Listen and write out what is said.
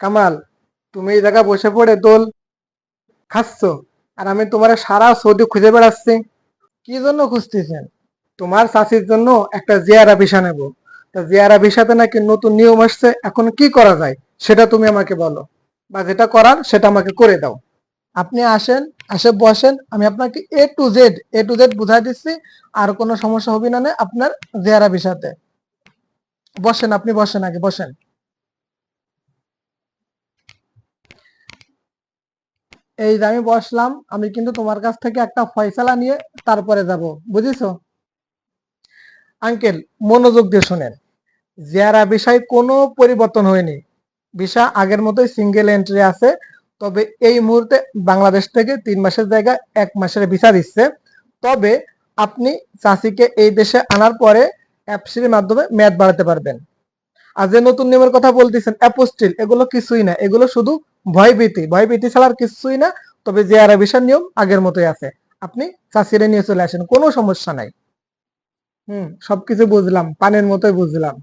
কামাল, তুমি এই জায়গায় বসে পড়ে দোল খাচ্ছ, আর আমি তোমার সারা সৌদি খুঁজে বেড়াচ্ছি। কি জন্য খুঁজতেছেন? তোমার চাষির জন্য একটা জিয়ারা ভিসা নেব। তা জিয়ারা ভিসাতে নাকি নতুন নিয়ম আসছে, এখন কি করা যায় সেটা তুমি আমাকে বলো, বা যেটা করার সেটা আমাকে করে দাও। আপনি আসেন, আসে বসেন, আমি আপনাকে এ টু জেড বুঝাই দিচ্ছি। আর কোনো সমস্যা হবে না আপনার জিয়ারা ভিসাতে। বসেন, আপনি বসেন, আগে বসেন। এই যে আমি বসলাম, আমি কিন্তু তোমার কাছ থেকে একটা ফয়সালা নিয়ে তারপরে যাব, বুঝেছো? আঙ্কেল, মনোযোগ দিয়ে শোনেন। জিয়ারা ভিসায় কোনো পরিবর্তন হয়নি। ভিসা আগের মতোই সিঙ্গেল এন্ট্রি আছে। তবে এই মুহূর্তে বাংলাদেশ থেকে 3 মাসের জায়গায় 1 মাসের ভিসা দিচ্ছে। তবে আপনি চাষিকে এই দেশে আনার পরে অ্যাপসির মাধ্যমে মেয়াদ বাড়াতে পারবেন। আর যে নতুন নিয়মের কথা বলতেছেন অ্যাপোস্টিল, এগুলো কিছুই না, এগুলো শুধু ভয়ভীতি, ভয়ভীতি ছাড়া আর কিছুই না। তবে জিয়ারা ভিসার নিয়ম আগের মতোই আছে। আপনি চাষিরে নিয়ে চলে আসেন, কোনো সমস্যা নাই। সবকিছু বুঝলাম, পানির মতোই বুঝলাম।